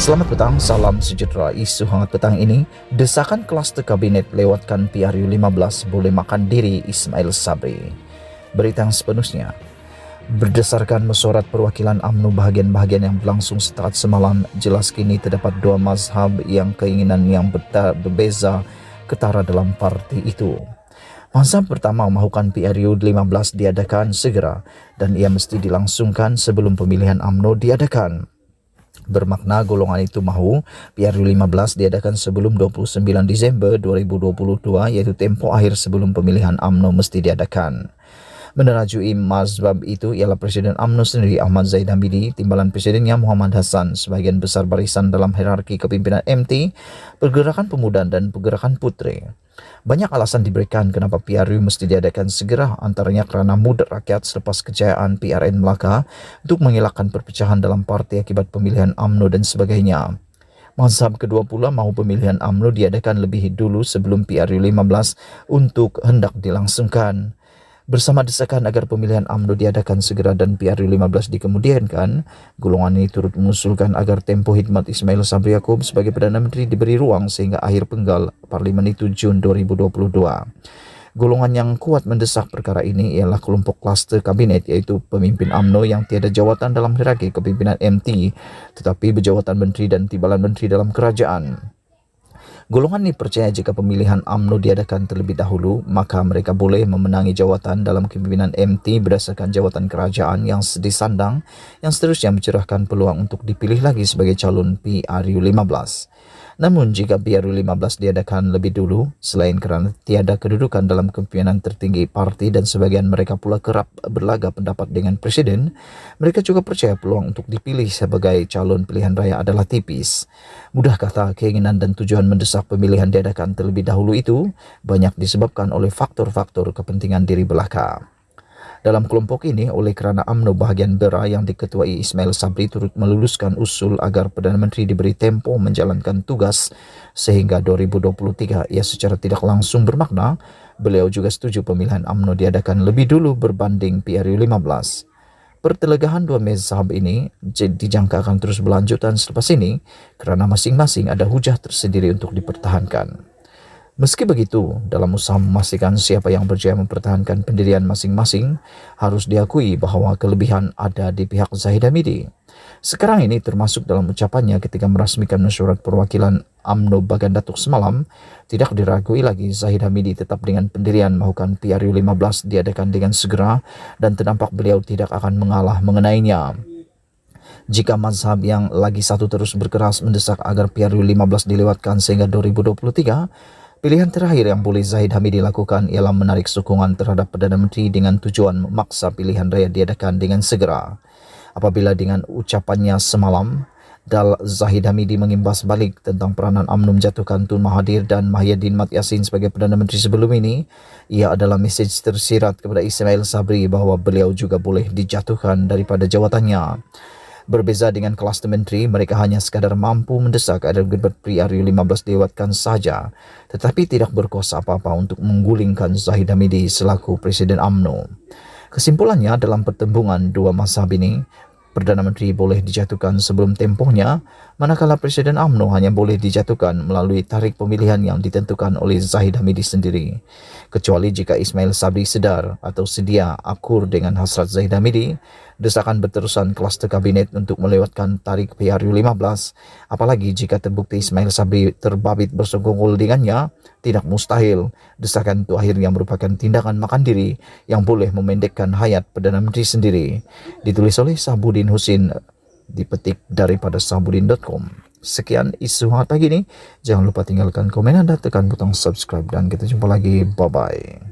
Selamat petang, salam sejahtera. Isu hangat petang ini, desakan kluster kabinet lewatkan PRU15 boleh makan diri Ismail Sabri. Berita yang sepenuhnya. Berdasarkan mesyuarat perwakilan UMNO bahagian-bahagian yang berlangsung setelah semalam, jelas kini terdapat dua mazhab yang keinginan yang berbeza ketara dalam parti itu. Mazhab pertama mahukan PRU15 diadakan segera dan ia mesti dilangsungkan sebelum pemilihan UMNO diadakan. Bermakna golongan itu mahu PRU15 diadakan sebelum 29 Disember 2022, iaitu tempoh akhir sebelum pemilihan UMNO mesti diadakan. Menerajui mazhab itu ialah Presiden UMNO sendiri Ahmad Zahid Hamidi, timbalan Presidennya Muhammad Hassan, sebagian besar barisan dalam hierarki kepimpinan MT, Pergerakan Pemuda dan Pergerakan Putri. Banyak alasan diberikan kenapa PRU mesti diadakan segera, antaranya kerana mudah rakyat selepas kejayaan PRN Melaka untuk mengelakkan perpecahan dalam parti akibat pemilihan UMNO dan sebagainya. Mazhab kedua pula mahu pemilihan UMNO diadakan lebih dulu sebelum PRU15 untuk hendak dilangsungkan. Bersama desakan agar pemilihan UMNO diadakan segera dan PRU15 dikemudiankan, golongan ini turut mengusulkan agar tempoh khidmat Ismail Sabri Yaakob sebagai Perdana Menteri diberi ruang sehingga akhir penggal Parlimen itu Jun 2022. Golongan yang kuat mendesak perkara ini ialah kelompok kluster kabinet, iaitu pemimpin UMNO yang tiada jawatan dalam hierarki kepimpinan MT tetapi berjawatan menteri dan timbalan menteri dalam kerajaan. Golongan ini percaya jika pemilihan UMNO diadakan terlebih dahulu, maka mereka boleh memenangi jawatan dalam kepimpinan MT berdasarkan jawatan kerajaan yang disandang, yang seterusnya mencerahkan peluang untuk dipilih lagi sebagai calon PRU15. Namun jika PRU15 diadakan lebih dulu, selain kerana tiada kedudukan dalam kepimpinan tertinggi parti dan sebagian mereka pula kerap berlaga pendapat dengan Presiden, mereka juga percaya peluang untuk dipilih sebagai calon pilihan raya adalah tipis. Mudah kata, keinginan dan tujuan mendesak pemilihan diadakan terlebih dahulu itu banyak disebabkan oleh faktor-faktor kepentingan diri belaka. Dalam kelompok ini, oleh kerana UMNO bahagian Bera yang diketuai Ismail Sabri turut meluluskan usul agar Perdana Menteri diberi tempoh menjalankan tugas sehingga 2023, ia secara tidak langsung bermakna beliau juga setuju pemilihan UMNO diadakan lebih dulu berbanding PRU15. Pertelegahan dua mazhab ini dijangka akan terus berlanjutan selepas ini kerana masing-masing ada hujah tersendiri untuk dipertahankan. Meski begitu, dalam usaha memastikan siapa yang berjaya mempertahankan pendirian masing-masing, harus diakui bahawa kelebihan ada di pihak Zahid Hamidi. Sekarang ini termasuk dalam ucapannya ketika merasmikan mesyuarat perwakilan UMNO bagian Datuk semalam, tidak diragui lagi Zahid Hamidi tetap dengan pendirian mahukan PRU15 diadakan dengan segera dan terdampak beliau tidak akan mengalah mengenainya. Jika mazhab yang lagi satu terus berkeras mendesak agar PRU15 dilewatkan sehingga 2023, pilihan terakhir yang boleh Zahid Hamidi lakukan ialah menarik sokongan terhadap Perdana Menteri dengan tujuan memaksa pilihan raya diadakan dengan segera. Apabila dengan ucapannya semalam, Zahid Hamidi mengimbas balik tentang peranan UMNO menjatuhkan Tun Mahathir dan Mahyadin Mat Yassin sebagai Perdana Menteri sebelum ini, ia adalah mesej tersirat kepada Ismail Sabri bahawa beliau juga boleh dijatuhkan daripada jawatannya. Berbeza dengan kluster menteri, mereka hanya sekadar mampu mendesak agar PRU15 dilewatkan saja, tetapi tidak berkuasa apa-apa untuk menggulingkan Zahid Hamidi selaku Presiden UMNO. Kesimpulannya, dalam pertembungan dua mazhab ini, Perdana Menteri boleh dijatuhkan sebelum tempohnya, manakala Presiden UMNO hanya boleh dijatuhkan melalui tarikh pemilihan yang ditentukan oleh Zahid Hamidi sendiri. Kecuali jika Ismail Sabri sedar atau sedia akur dengan hasrat Zahid Hamidi, desakan berterusan kluster kabinet untuk melewatkan tarikh PRU15, apalagi jika terbukti Ismail Sabri terbabit bersengkongkol dengannya, tidak mustahil desakan itu akhirnya merupakan tindakan makan diri yang boleh memendekkan hayat Perdana Menteri sendiri. Ditulis oleh Sahbudin Husin, dipetik daripada sahbudin.com. Sekian isu hangat pagi ini. Jangan lupa tinggalkan komen anda, tekan butang subscribe dan kita jumpa lagi. Bye-bye.